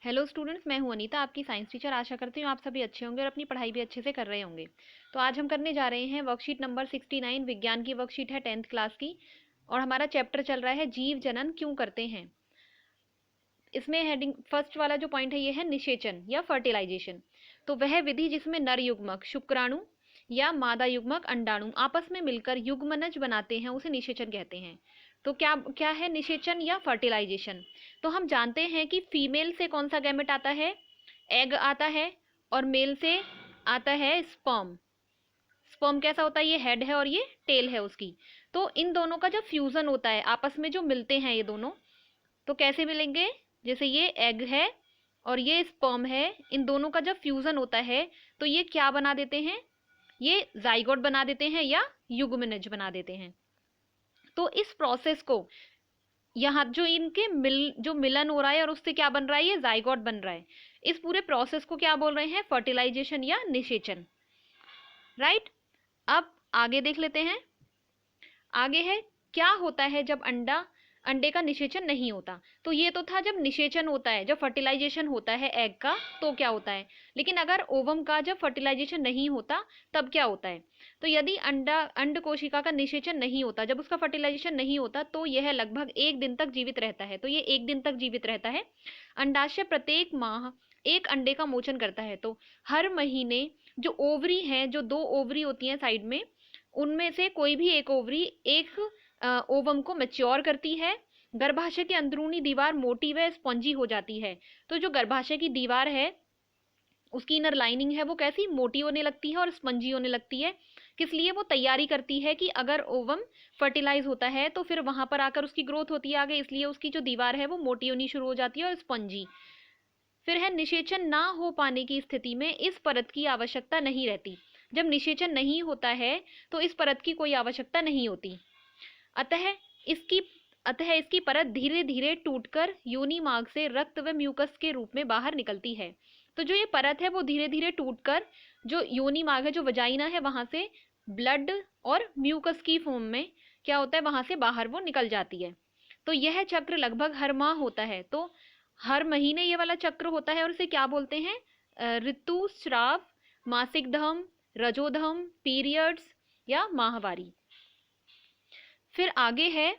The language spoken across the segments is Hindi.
हेलो स्टूडेंट्स, मैं हूं अनीता, आपकी साइंस टीचर। आशा करती हूँ आप सभी अच्छे होंगे और अपनी पढ़ाई भी अच्छे से कर रहे होंगे। तो आज हम करने जा रहे हैं वर्कशीट नंबर 69। विज्ञान की वर्कशीट है 10th क्लास की और हमारा चैप्टर चल रहा है जीव जनन क्यों करते हैं। इसमें हेडिंग फर्स्ट वाला जो पॉइंट है ये है निषेचन या फर्टिलाइजेशन। तो वह विधि जिसमें नर युग्मक शुक्राणु या मादा युग्मक अंडाणु आपस में मिलकर युग्मनज बनाते हैं उसे निषेचन कहते हैं। तो क्या क्या है निषेचन या फर्टिलाइजेशन? तो हम जानते हैं कि फीमेल से कौन सा गैमेट आता है, एग आता है, और मेल से आता है स्पर्म। स्पर्म कैसा होता है, ये हेड है और ये टेल है उसकी। तो इन दोनों का जब फ्यूजन होता है, आपस में जो मिलते हैं ये दोनों, तो कैसे मिलेंगे? जैसे ये एग है और ये स्पर्म है, इन दोनों का जब फ्यूजन होता है तो ये क्या बना देते हैं, ये जाइगोट बना देते हैं या युग्मनज बना देते हैं। तो इस प्रोसेस को यहाँ जो इनके जो मिलन हो रहा है और उससे क्या बन रहा है, ये जाइगोट बन रहा है। इस पूरे प्रोसेस को क्या बोल रहे हैं, फर्टिलाइजेशन या निषेचन। राइट। अब आगे देख लेते हैं। आगे है क्या होता है जब अंडे का निषेचन नहीं होता। तो ये तो था जब निषेचन होता है, जब फर्टिलाइजेशन होता है एग का, तो क्या होता है। लेकिन अगर ओवम का जब फर्टिलाइजेशन नहीं होता तब क्या होता है। तो यदि अंड कोशिका का निषेचन नहीं होता, जब उसका फर्टिलाइजेशन नहीं होता, तो यह लगभग 1 दिन तक जीवित रहता है। तो ये 1 दिन तक जीवित रहता है। अंडाशय प्रत्येक माह एक अंडे का मोचन करता है। तो हर महीने जो ओवरी है, जो 2 ओवरी होती हैं साइड में, उनमें से कोई भी एक ओवरी एक ओवम को मैच्योर करती है। गर्भाशय की अंदरूनी दीवार मोटी व स्पंजी हो जाती है। तो जो गर्भाशय की दीवार है उसकी इनर लाइनिंग है वो कैसी, मोटी होने लगती है और स्पंजी होने लगती है। किस लिए? वो तैयारी करती है कि अगर ओवम फर्टिलाइज होता है तो फिर वहां पर आकर उसकी ग्रोथ होती है आगे, इसलिए उसकी जो दीवार है वो मोटी होनी शुरू हो जाती है और स्पंजी। फिर है निषेचन ना हो पाने की स्थिति में इस परत की आवश्यकता नहीं रहती। जब निषेचन नहीं होता है तो इस परत की कोई आवश्यकता नहीं होती। अतः इसकी अतः इसकी परत धीरे धीरे टूटकर योनि मार्ग से रक्त व म्यूकस के रूप में बाहर निकलती है। तो जो ये परत है वो धीरे धीरे टूटकर जो योनि मार्ग है, जो वजाइना है, वहां से ब्लड और म्यूकस की फॉर्म में क्या होता है, वहां से बाहर वो निकल जाती है। तो यह चक्र लगभग हर माह होता है। तो हर महीने ये वाला चक्र होता है और इसे क्या बोलते हैं, ऋतु स्राव, मासिक धर्म, रजोधर्म, पीरियड्स या माहवारी। फिर आगे है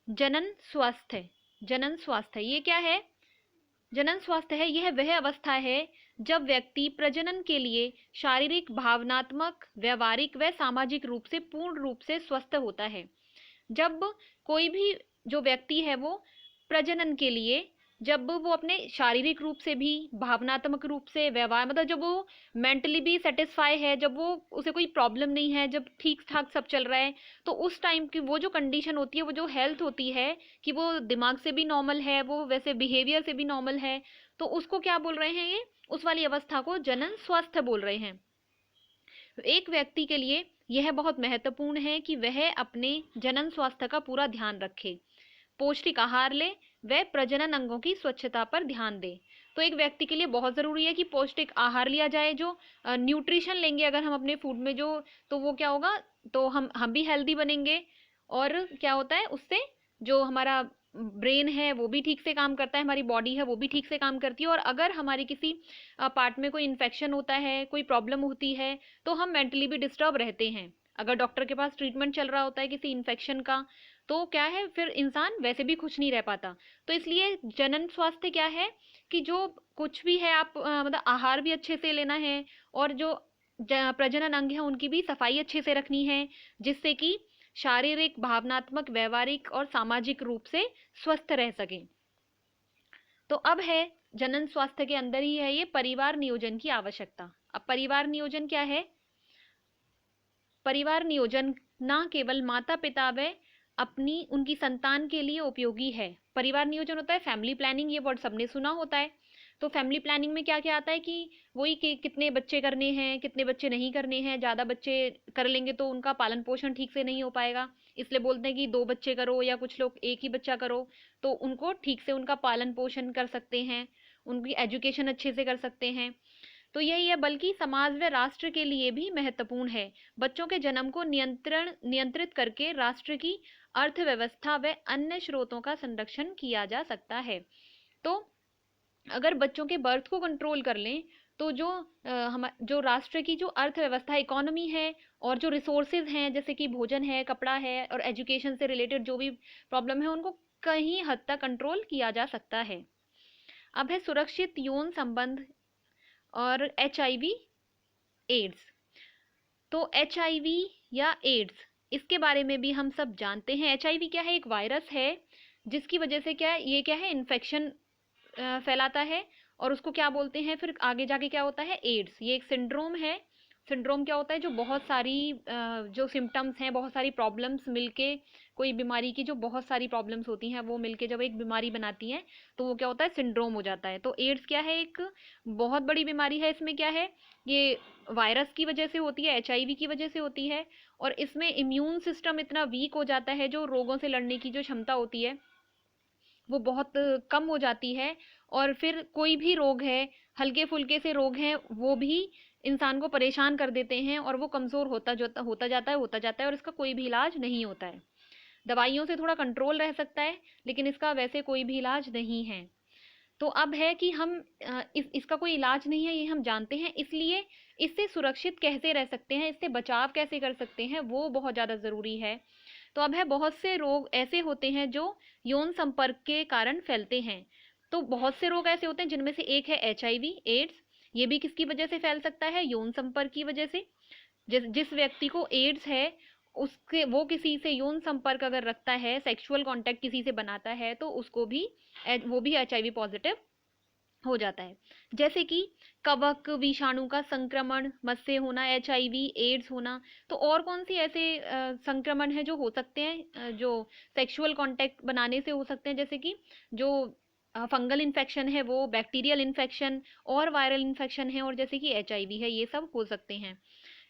जनन स्वास्थ्य। जनन स्वास्थ्य ये क्या है? जनन स्वास्थ्य है यह वह अवस्था है जब व्यक्ति प्रजनन के लिए शारीरिक, भावनात्मक, व्यवहारिक व सामाजिक रूप से पूर्ण रूप से स्वस्थ होता है। जब कोई भी जो व्यक्ति है वो प्रजनन के लिए, जब वो अपने शारीरिक रूप से भी, भावनात्मक रूप से, व्यवहार मतलब जब वो मेंटली भी सेटिस्फाई है, जब वो उसे कोई प्रॉब्लम नहीं है, जब ठीक ठाक सब चल रहा है, तो उस टाइम की वो जो कंडीशन होती है, वो जो हेल्थ होती है कि वो दिमाग से भी नॉर्मल है, वो वैसे बिहेवियर से भी नॉर्मल है, तो उसको क्या बोल रहे हैं, ये उस वाली अवस्था को जनन स्वास्थ्य बोल रहे हैं। एक व्यक्ति के लिए यह बहुत महत्वपूर्ण है कि वह अपने जनन स्वास्थ्य का पूरा ध्यान रखे, पौष्टिक आहार ले, व प्रजनन अंगों की स्वच्छता पर ध्यान दे। तो एक व्यक्ति के लिए बहुत जरूरी है कि पौष्टिक आहार लिया जाए। जो न्यूट्रिशन लेंगे अगर हम अपने फूड में, जो तो वो क्या होगा, तो हम भी हेल्दी बनेंगे। और क्या होता है उससे, जो हमारा ब्रेन है वो भी ठीक से काम करता है, हमारी बॉडी है वो भी ठीक से काम करती है। और अगर हमारी किसी पार्ट में कोई इन्फेक्शन होता है, कोई प्रॉब्लम होती है, तो हम मेंटली भी डिस्टर्ब रहते हैं। अगर डॉक्टर के पास ट्रीटमेंट चल रहा होता है किसी इन्फेक्शन का, तो क्या है, फिर इंसान वैसे भी खुश नहीं रह पाता। तो इसलिए जनन स्वास्थ्य क्या है कि जो कुछ भी है आप मतलब आहार भी अच्छे से लेना है, और जो प्रजनन अंग है उनकी भी सफाई अच्छे से रखनी है, जिससे कि शारीरिक, भावनात्मक, व्यवहारिक और सामाजिक रूप से स्वस्थ रह सके। तो अब है जनन स्वास्थ्य के अंदर ही है ये परिवार नियोजन की आवश्यकता। अब परिवार नियोजन क्या है? परिवार नियोजन ना केवल माता पिता व अपनी उनकी संतान के लिए उपयोगी है। परिवार नियोजन होता है फैमिली प्लानिंग, ये वर्ड सबने सुना होता है। तो फैमिली प्लानिंग में क्या क्या आता है कि वही कि कितने बच्चे करने हैं, कितने बच्चे नहीं करने हैं। ज़्यादा बच्चे कर लेंगे तो उनका पालन पोषण ठीक से नहीं हो पाएगा, इसलिए बोलते हैं कि 2 बच्चे करो, या कुछ लोग एक ही बच्चा करो, तो उनको ठीक से उनका पालन पोषण कर सकते हैं, उनकी एजुकेशन अच्छे से कर सकते हैं। तो यही है, बल्कि समाज व राष्ट्र के लिए भी महत्वपूर्ण है। बच्चों के जन्म को नियंत्रित करके राष्ट्र की अर्थव्यवस्था व अन्य स्रोतों का संरक्षण किया जा सकता है। तो अगर बच्चों के बर्थ को कंट्रोल कर लें तो जो राष्ट्र की जो अर्थव्यवस्था इकोनॉमी है और जो रिसोर्सेज हैं जैसे कि भोजन है, कपड़ा है और एजुकेशन से रिलेटेड जो भी प्रॉब्लम है उनको कहीं हद तक कंट्रोल किया जा सकता है। अब है सुरक्षित यौन संबंध और एचआईवी एड्स। तो एचआईवी या एड्स, इसके बारे में भी हम सब जानते हैं। एचआईवी क्या है? एक वायरस है जिसकी वजह से क्या है इन्फेक्शन फैलाता है। और उसको क्या बोलते हैं फिर आगे जाके क्या होता है? एड्स। ये एक सिंड्रोम है। सिंड्रोम क्या होता है? जो बहुत सारी जो सिम्टम्स हैं, बहुत सारी प्रॉब्लम्स मिलके, कोई बीमारी की जो बहुत सारी प्रॉब्लम्स होती हैं वो मिलके जब एक बीमारी बनाती हैं तो वो क्या होता है? सिंड्रोम हो जाता है। तो एड्स क्या है? एक बहुत बड़ी बीमारी है। इसमें क्या है? ये वायरस की वजह से होती है, एचआईवी की वजह से होती है। और इसमें इम्यून सिस्टम इतना वीक हो जाता है, जो रोगों से लड़ने की जो क्षमता होती है वो बहुत कम हो जाती है। और फिर कोई भी रोग है, हल्के फुल्के से रोग हैं, वो भी इंसान को परेशान कर देते हैं और वो कमज़ोर होता जाता है और इसका कोई भी इलाज नहीं होता है। दवाइयों से थोड़ा कंट्रोल रह सकता है लेकिन इसका वैसे कोई भी इलाज नहीं है। तो अब है कि हम इसका कोई इलाज नहीं है, ये हम जानते हैं, इसलिए इससे सुरक्षित कैसे रह सकते हैं, इससे बचाव कैसे कर सकते हैं, वो बहुत ज़्यादा ज़रूरी है। तो अब है, बहुत से रोग ऐसे होते हैं जो यौन संपर्क के कारण फैलते हैं। तो बहुत से रोग ऐसे होते हैं जिनमें से एक है एचआईवी एड्स। ये भी किसकी वजह से फैल सकता है? यौन संपर्क की वजह से। जिस व्यक्ति को एड्स है उसके वो किसी से यौन संपर्क अगर रखता है, सेक्सुअल कांटेक्ट किसी से बनाता है तो उसको भी वो भी एचआईवी पॉजिटिव हो जाता है। जैसे कि कवक विषाणु का संक्रमण मत से होना, एचआईवी एड्स होना। तो और कौन सी ऐसे संक्रमण है जो हो सकते हैं, जो सेक्सुअल कांटेक्ट बनाने से हो सकते हैं? जैसे कि जो फंगल इन्फेक्शन है वो, बैक्टीरियल इन्फेक्शन और वायरल इन्फेक्शन है, और जैसे कि एचआईवी है, ये सब हो सकते हैं।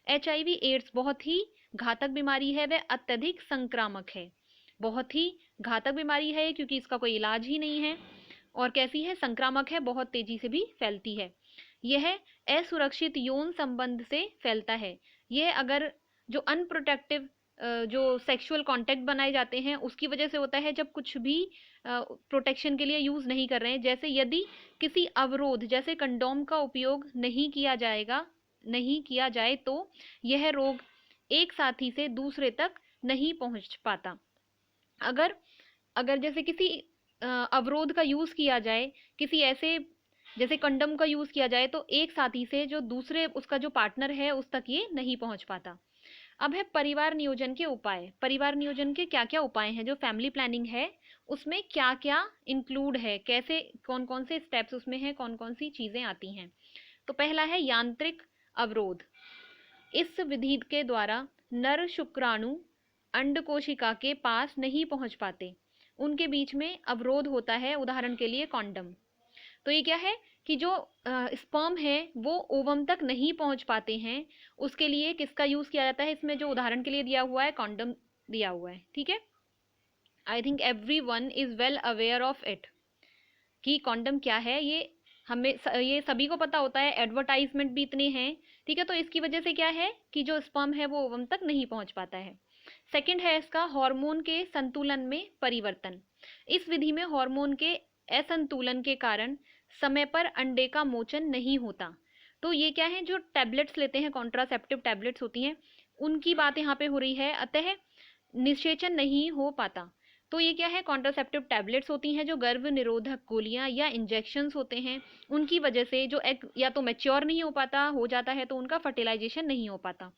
एचआईवी एड्स बहुत ही घातक बीमारी है, वह अत्यधिक संक्रामक है। बहुत ही घातक बीमारी है क्योंकि इसका कोई इलाज ही नहीं है। और कैसी है? संक्रामक है, बहुत तेजी से भी फैलती है। यह असुरक्षित यौन संबंध से फैलता है। यह अगर जो अनप्रोटेक्टिव जो सेक्सुअल कांटेक्ट बनाए जाते हैं उसकी वजह से होता है, जब कुछ भी प्रोटेक्शन के लिए यूज नहीं कर रहे हैं। जैसे यदि किसी अवरोध जैसे कंडोम का उपयोग नहीं किया जाए तो यह रोग एक साथी से दूसरे तक नहीं पहुंच पाता। अगर अगर जैसे किसी अवरोध का यूज किया जाए, किसी ऐसे जैसे कंडम का यूज किया जाए, तो एक साथी से जो दूसरे उसका जो पार्टनर है उस तक ये नहीं पहुंच पाता। अब है परिवार नियोजन के उपाय। परिवार नियोजन के क्या क्या उपाय हैं? जो फैमिली प्लानिंग है उसमें क्या क्या इंक्लूड है, कैसे कौन कौन से स्टेप्स उसमें हैं, कौन कौन सी चीजें आती हैं? तो पहला है यांत्रिक अवरोध। इस विधि के द्वारा नर शुक्राणु अंड कोशिका के पास नहीं पहुंच पाते, उनके बीच में अवरोध होता है। उदाहरण के लिए कॉन्डम। तो ये क्या है कि जो स्पर्म है वो ओवम तक नहीं पहुंच पाते हैं, उसके लिए किसका यूज किया जाता है? इसमें जो उदाहरण के लिए दिया हुआ है, कॉन्डम दिया हुआ है। ठीक है, I think every one is well aware of it कि कॉन्डम क्या है। ये सभी को पता होता है, एडवर्टाइजमेंट भी इतने हैं। ठीक है, तो इसकी वजह से क्या है कि जो स्पर्म है वो ओवम तक नहीं पहुंच पाता है। सेकंड है इसका हार्मोन के संतुलन में परिवर्तन। इस विधि में हार्मोन के असंतुलन के कारण समय पर अंडे का मोचन नहीं होता। तो ये क्या है? जो टैबलेट्स लेते हैं, कॉन्ट्रासेप्टिव टैबलेट्स होती हैं, उनकी बात यहाँ पे हो रही है। अतः निषेचन नहीं हो पाता। तो ये क्या है? कॉन्ट्रासेप्टिव टैबलेट्स होती हैं जो गर्भ निरोधक गोलियां या इंजेक्शंस होते हैं, उनकी वजह से जो एग या तो मैच्योर नहीं हो जाता है तो उनका फर्टिलाइजेशन नहीं हो पाता।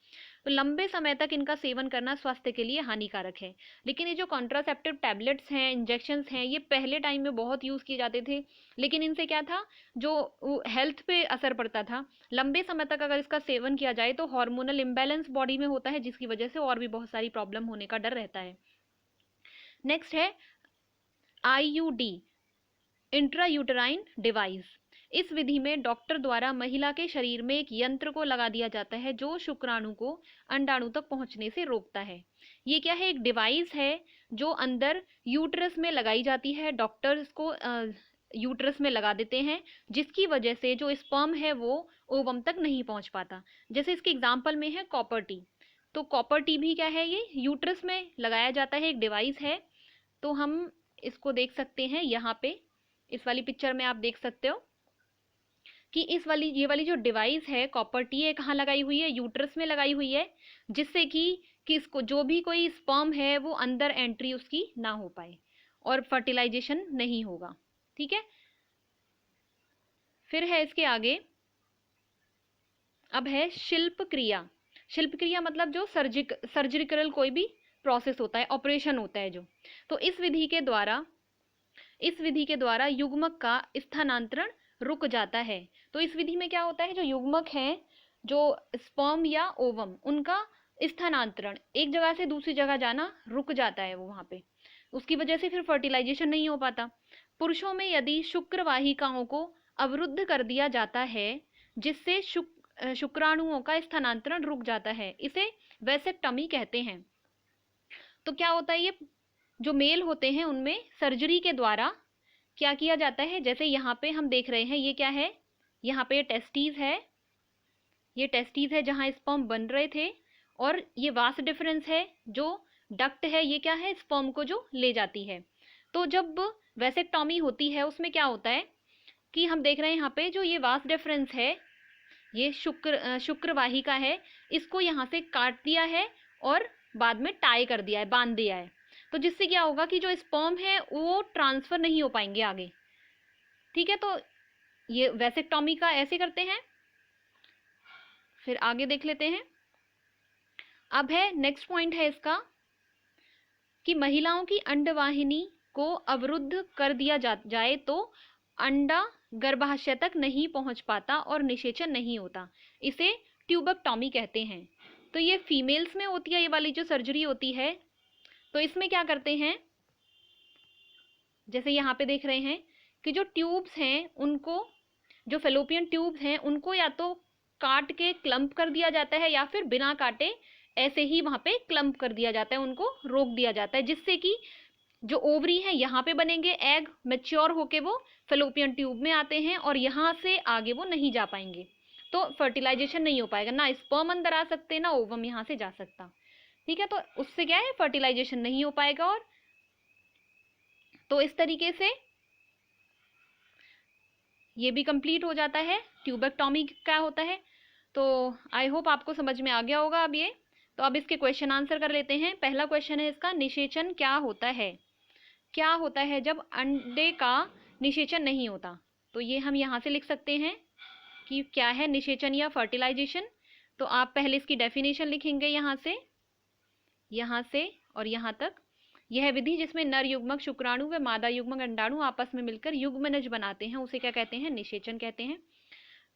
तो लंबे समय तक इनका सेवन करना स्वास्थ्य के लिए हानिकारक है। लेकिन ये जो कॉन्ट्रासेप्टिव टैबलेट्स हैं, इंजेक्शंस हैं, ये पहले टाइम में बहुत यूज किए जाते थे। लेकिन इनसे क्या था? जो हेल्थ पे असर पड़ता था। लंबे समय तक अगर इसका सेवन किया जाए तो हार्मोनल इम्बैलेंस बॉडी में होता है, जिसकी वजह से और भी बहुत सारी प्रॉब्लम होने का डर रहता है। नेक्स्ट है आईयूडी, इंट्रायूटराइन डिवाइस। इस विधि में डॉक्टर द्वारा महिला के शरीर में एक यंत्र को लगा दिया जाता है जो शुक्राणु को अंडाणु तक पहुंचने से रोकता है। ये क्या है? एक डिवाइस है जो अंदर यूट्रस में लगाई जाती है। डॉक्टर्स को यूट्रस में लगा देते हैं, जिसकी वजह से जो स्पर्म है वो ओवम तक नहीं पहुंच पाता। जैसे इसके एग्जाम्पल में है कॉपर टी। तो कॉपर टी भी क्या है? ये यूट्रस में लगाया जाता है, एक डिवाइस है। तो हम इसको देख सकते हैं यहाँ पे, इस वाली पिक्चर में आप देख सकते हो। कि ये वाली जो डिवाइस है कॉपर टी है कहाँ लगाई हुई है, यूट्रस में लगाई हुई है, जिससे कि इसको जो भी कोई स्पर्म है वो अंदर एंट्री उसकी ना हो पाए और फर्टिलाइजेशन नहीं होगा। ठीक है, फिर है इसके आगे, अब है शिल्प क्रिया। शिल्प क्रिया मतलब जो सर्जिकल कोई भी प्रोसेस होता है, ऑपरेशन होता है जो, तो इस विधि के द्वारा युग्मक का स्थानांतरण रुक जाता है। तो इस विधि में क्या होता है, जो युग्मक हैं, जो स्पर्म या ओवम, उनका स्थानांतरण एक जगह से दूसरी जगह जाना रुक जाता है वो वहां पे, उसकी वजह से फिर फर्टिलाइजेशन नहीं हो पाता। पुरुषों में यदि शुक्र वाहिकाओं को अवरुद्ध कर दिया जाता है जिससे शुक्राणुओं का स्थानांतरण रुक जाता है, इसे वैसेक्टमी कहते हैं। तो क्या होता है, ये जो मेल होते हैं उनमें सर्जरी के द्वारा क्या किया जाता है, जैसे यहाँ पे हम देख रहे हैं, ये क्या है, यहाँ पे टेस्टीज है, ये टेस्टीज है जहाँ स्पर्म बन रहे थे, और ये वास डिफरेंस है, जो डक्ट है, ये क्या है, स्पर्म को जो ले जाती है। तो जब वैसेक्टॉमी होती है उसमें क्या होता है कि हम देख रहे हैं यहाँ पे जो ये वास डिफरेंस है, ये शुक्र वाहिका है, इसको यहाँ से काट दिया है और बाद में टाई कर दिया है, बांध दिया है। तो जिससे क्या होगा कि जो स्पर्म है वो ट्रांसफर नहीं हो पाएंगे आगे। ठीक है, तो ये वैसेक्टॉमी का ऐसे करते हैं। फिर आगे देख लेते हैं। अब है नेक्स्ट पॉइंट है इसका कि महिलाओं की अंडवाहिनी को अवरुद्ध कर दिया जाए तो अंडा गर्भाशय तक नहीं पहुंच पाता और निषेचन नहीं होता, इसे ट्यूबेक्टॉमी कहते हैं। तो ये फीमेल्स में होती है, ये वाली जो सर्जरी होती है। तो इसमें क्या करते हैं, जैसे यहाँ पे देख रहे हैं कि जो ट्यूब्स हैं उनको, जो फेलोपियन ट्यूब्स हैं उनको या तो काट के क्लम्प कर दिया जाता है या फिर बिना काटे ऐसे ही वहां पे क्लम्प कर दिया जाता है, उनको रोक दिया जाता है, जिससे कि जो ओवरी है यहाँ पे बनेंगे, एग मैच्योर होके वो फेलोपियन ट्यूब में आते हैं और यहाँ से आगे वो नहीं जा पाएंगे, तो फर्टिलाइजेशन नहीं हो पाएगा, ना स्पर्म अंदर आ सकते ना ओवम यहाँ से जा सकता। ठीक है, तो उससे क्या है, फर्टिलाइजेशन नहीं हो पाएगा। और तो इस तरीके से ये भी कंप्लीट हो जाता है। ट्यूबेक्टॉमी क्या होता है, तो आई होप आपको समझ में आ गया होगा अब ये। तो अब इसके क्वेश्चन आंसर कर लेते हैं। पहला क्वेश्चन है इसका, निषेचन क्या होता है, क्या होता है जब अंडे का निषेचन नहीं होता। तो ये हम यहाँ से लिख सकते हैं कि क्या है निषेचन या फर्टिलाइजेशन। तो आप पहले इसकी डेफिनेशन लिखेंगे यहाँ से और यहाँ तक। यह विधि जिसमें नर युग्मक शुक्राणु व मादा युग्मक अंडाणु आपस में मिलकर युग्मनज बनाते हैं, उसे क्या कहते हैं, निषेचन कहते हैं।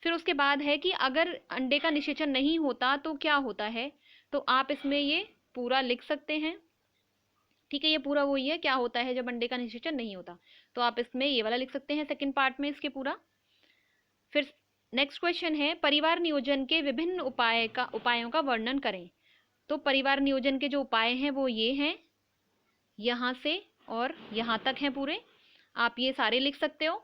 फिर उसके बाद है कि अगर अंडे का निषेचन नहीं होता तो क्या होता है, तो आप इसमें ये पूरा लिख सकते हैं। ठीक है, ये पूरा वही है, क्या होता है जब अंडे का निषेचन नहीं होता, तो आप इसमें ये वाला लिख सकते हैं सेकंड पार्ट में इसके पूरा। फिर नेक्स्ट क्वेश्चन है, परिवार नियोजन के विभिन्न उपायों का वर्णन करें। तो परिवार नियोजन के जो उपाय हैं वो ये हैं, यहाँ से और यहाँ तक हैं पूरे, आप ये सारे लिख सकते हो,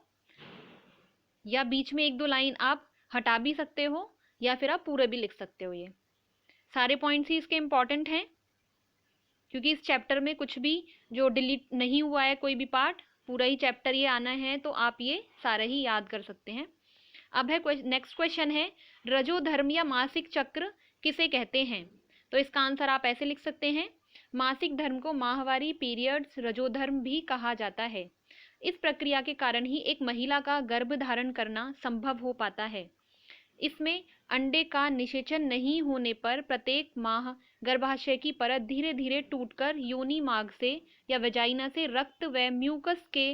या बीच में एक दो लाइन आप हटा भी सकते हो, या फिर आप पूरे भी लिख सकते हो। ये सारे पॉइंट्स ही इसके इम्पॉर्टेंट हैं, क्योंकि इस चैप्टर में कुछ भी जो डिलीट नहीं हुआ है, कोई भी पार्ट, पूरा ही चैप्टर ये आना है, तो आप ये सारे ही याद कर सकते हैं। अब है नेक्स्ट क्वेश्चन है, रजोधर्म या मासिक चक्र किसे कहते हैं। तो इसका आंसर आप ऐसे लिख सकते हैं, मासिक धर्म को माहवारी पीरियड्स रजोधर्म भी कहा जाता है। इस प्रक्रिया के कारण ही एक महिला का गर्भ धारण करना संभव हो पाता है। इसमें अंडे का निषेचन नहीं होने पर प्रत्येक माह गर्भाशय की परत धीरे धीरे टूटकर योनि मार्ग से या वेजाइना से रक्त व म्यूकस के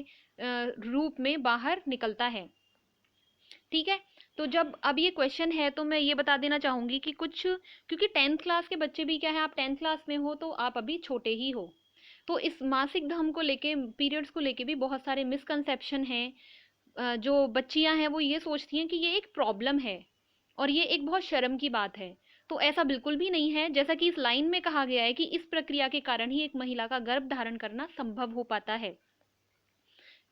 रूप में बाहर निकलता है। ठीक है, तो जब अब ये क्वेश्चन है तो मैं ये बता देना चाहूंगी कि कुछ, क्योंकि 10th क्लास के बच्चे भी क्या है, आप 10th क्लास में हो तो आप अभी छोटे ही हो, तो इस मासिक धर्म को लेके, पीरियड्स को लेके भी बहुत सारे मिसकंसेप्शन हैं। जो बच्चियां हैं वो ये सोचती हैं कि ये एक प्रॉब्लम है और ये एक बहुत शर्म की बात है, तो ऐसा बिल्कुल भी नहीं है। जैसा कि इस लाइन में कहा गया है कि इस प्रक्रिया के कारण ही एक महिला का गर्भ धारण करना संभव हो पाता है।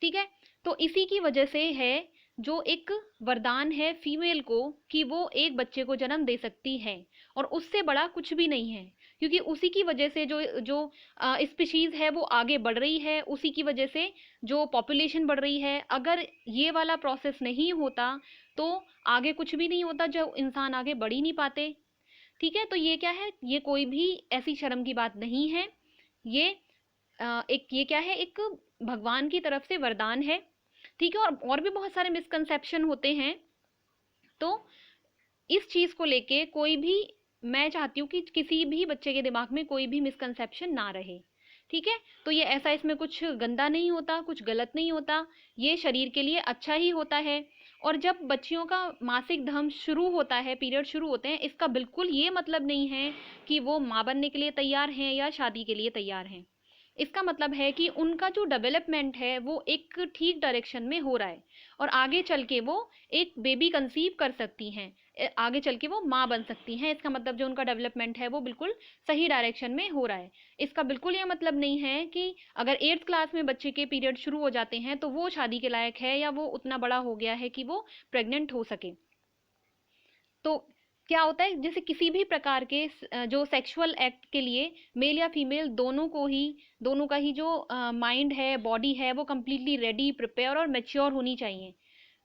ठीक है, तो इसी की वजह से है जो एक वरदान है फीमेल को कि वो एक बच्चे को जन्म दे सकती है, और उससे बड़ा कुछ भी नहीं है, क्योंकि उसी की वजह से जो जो स्पीशीज है वो आगे बढ़ रही है, उसी की वजह से जो पॉपुलेशन बढ़ रही है। अगर ये वाला प्रोसेस नहीं होता तो आगे कुछ भी नहीं होता, जो इंसान आगे बढ़ ही नहीं पाते। ठीक है, तो ये क्या है, ये कोई भी ऐसी शर्म की बात नहीं है। ये एक ये क्या है, एक भगवान की तरफ से वरदान है। ठीक है, और भी बहुत सारे मिसकंसेप्शन होते हैं। तो इस चीज को लेके कोई भी, मैं चाहती हूँ कि किसी भी बच्चे के दिमाग में कोई भी मिसकंसेप्शन ना रहे। ठीक है, तो ये ऐसा, इसमें कुछ गंदा नहीं होता, कुछ गलत नहीं होता, ये शरीर के लिए अच्छा ही होता है। और जब बच्चियों का मासिक धर्म शुरू होता है, पीरियड शुरू होते हैं, इसका बिल्कुल ये मतलब नहीं है कि वो माँ बनने के लिए तैयार हैं या शादी के लिए तैयार हैं। इसका मतलब है कि उनका जो डेवलपमेंट है वो एक ठीक डायरेक्शन में हो रहा है, और आगे चल के वो एक बेबी कंसीव कर सकती हैं, आगे चल के वो माँ बन सकती हैं। इसका मतलब जो उनका डेवलपमेंट है वो बिल्कुल सही डायरेक्शन में हो रहा है। इसका बिल्कुल ये मतलब नहीं है कि अगर 8th क्लास में बच्चे के पीरियड शुरू हो जाते हैं तो वो शादी के लायक है, या वो उतना बड़ा हो गया है कि वो प्रेग्नेंट हो सके। तो क्या होता है, जैसे किसी भी प्रकार के जो सेक्सुअल एक्ट के लिए मेल या फीमेल दोनों का ही जो माइंड है, बॉडी है, वो कम्प्लीटली रेडी, प्रिपेयर और मेच्योर होनी चाहिए।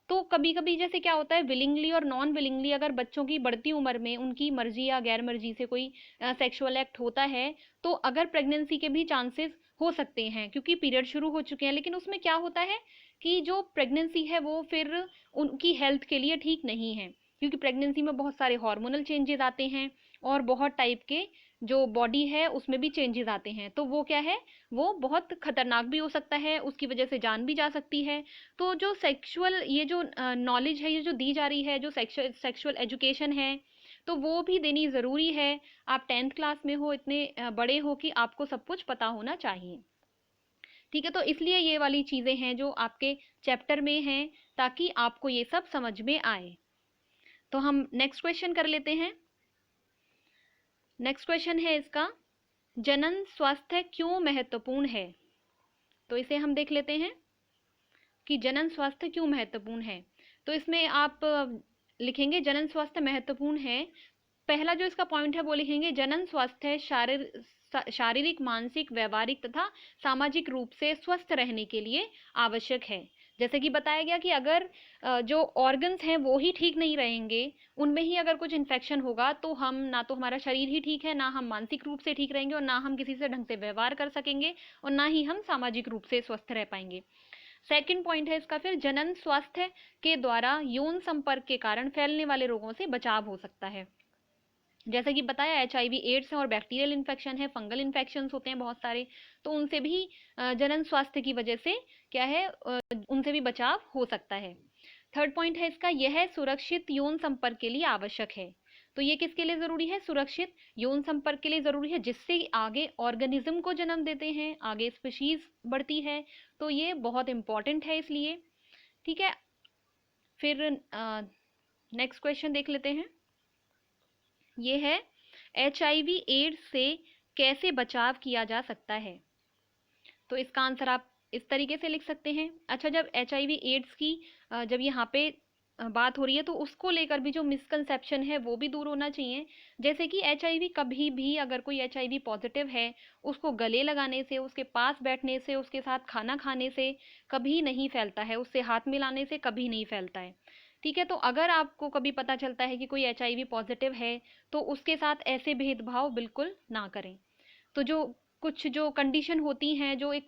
तो कभी कभी जैसे क्या होता है, विलिंगली और नॉन विलिंगली अगर बच्चों की बढ़ती उम्र में उनकी मर्जी या गैर मर्जी से कोई सेक्सुअल एक्ट होता है, तो अगर प्रेगनेंसी के भी चांसेस हो सकते हैं, क्योंकि पीरियड शुरू हो चुके हैं। लेकिन उसमें क्या होता है कि जो प्रेगनेंसी है वो फिर उनकी हेल्थ के लिए ठीक नहीं है, क्योंकि प्रेगनेंसी में बहुत सारे हार्मोनल चेंजेस आते हैं, और बहुत टाइप के जो बॉडी है उसमें भी चेंजेस आते हैं। तो वो क्या है, वो बहुत खतरनाक भी हो सकता है, उसकी वजह से जान भी जा सकती है। तो जो सेक्सुअल ये जो नॉलेज है, ये जो दी जा रही है, जो सेक्सुअल एजुकेशन है, तो वो भी देनी ज़रूरी है। आप 10th क्लास में हो, इतने बड़े हो कि आपको सब कुछ पता होना चाहिए। ठीक है, तो इसलिए ये वाली चीज़ें हैं जो आपके चैप्टर में हैं, ताकि आपको ये सब समझ में आए। तो हम नेक्स्ट क्वेश्चन कर लेते हैं। नेक्स्ट क्वेश्चन है इसका, जनन स्वास्थ्य क्यों महत्वपूर्ण है। तो इसे हम देख लेते हैं कि जनन स्वास्थ्य क्यों महत्वपूर्ण है। तो इसमें आप लिखेंगे जनन स्वास्थ्य महत्वपूर्ण है। पहला जो इसका पॉइंट है वो लिखेंगे, जनन स्वास्थ्य शारीरिक, मानसिक, व्यवहारिक तथा सामाजिक रूप से स्वस्थ रहने के लिए आवश्यक है। जैसे कि बताया गया कि अगर जो ऑर्गन्स हैं वो ही ठीक नहीं रहेंगे, उनमें ही अगर कुछ इन्फेक्शन होगा, तो हम ना तो हमारा शरीर ही ठीक है, ना हम मानसिक रूप से ठीक रहेंगे, और ना हम किसी से ढंग से व्यवहार कर सकेंगे, और ना ही हम सामाजिक रूप से स्वस्थ रह पाएंगे। सेकंड पॉइंट है इसका फिर, जनन स्वास्थ्य के द्वारा यौन संपर्क के कारण फैलने वाले रोगों से बचाव हो सकता है। जैसे कि बताया, HIV एड्स है, और बैक्टीरियल इन्फेक्शन है, फंगल इन्फेक्शन होते हैं बहुत सारे, तो उनसे भी जनन स्वास्थ्य की वजह से क्या है, उनसे भी बचाव हो सकता है। थर्ड पॉइंट है इसका, यह सुरक्षित यौन संपर्क के लिए आवश्यक है। तो ये किसके लिए जरूरी है, सुरक्षित यौन संपर्क के लिए जरूरी है, जिससे आगे ऑर्गेनिज्म को जन्म देते हैं, आगे स्पीशीज बढ़ती है। तो ये बहुत इंपॉर्टेंट है इसलिए। ठीक है, फिर नेक्स्ट क्वेश्चन देख लेते हैं। ये है, HIV एड्स से कैसे बचाव किया जा सकता है। तो इसका आंसर आप इस तरीके से लिख सकते हैं। अच्छा, जब HIV एड्स की जब यहाँ पे बात हो रही है, तो उसको लेकर भी जो मिसकंसेप्शन है वो भी दूर होना चाहिए। जैसे कि HIV, कभी भी अगर कोई HIV पॉजिटिव है, उसको गले लगाने से, उसके पास बैठने से, उसके साथ खाना खाने से कभी नहीं फैलता है, उससे हाथ मिलाने से कभी नहीं फैलता है। ठीक है, तो अगर आपको कभी पता चलता है कि कोई HIV पॉजिटिव है, तो उसके साथ ऐसे भेदभाव बिल्कुल ना करें। तो जो कुछ जो कंडीशन होती हैं, जो एक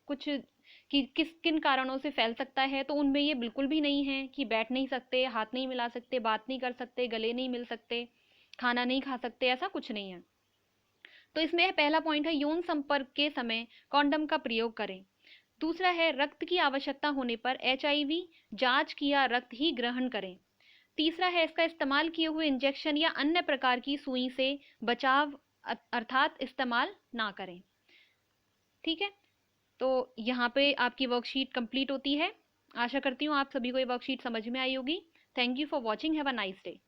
कुछ कि किन कारणों से फैल सकता है, तो उनमें ये बिल्कुल भी नहीं है कि बैठ नहीं सकते, हाथ नहीं मिला सकते, बात नहीं कर सकते, गले नहीं मिल सकते, खाना नहीं खा सकते, ऐसा कुछ नहीं है। तो इसमें पहला पॉइंट है, यौन संपर्क के समय कॉन्डम का प्रयोग करें। दूसरा है, रक्त की आवश्यकता होने पर HIV जांच किया रक्त ही ग्रहण करें। तीसरा है, इसका इस्तेमाल किए हुए इंजेक्शन या अन्य प्रकार की सुई से बचाव, अर्थात इस्तेमाल ना करें। ठीक है, तो यहाँ पे आपकी वर्कशीट कंप्लीट होती है। आशा करती हूँ आप सभी को ये वर्कशीट समझ में आई होगी। Thank you for watching, have a nice day.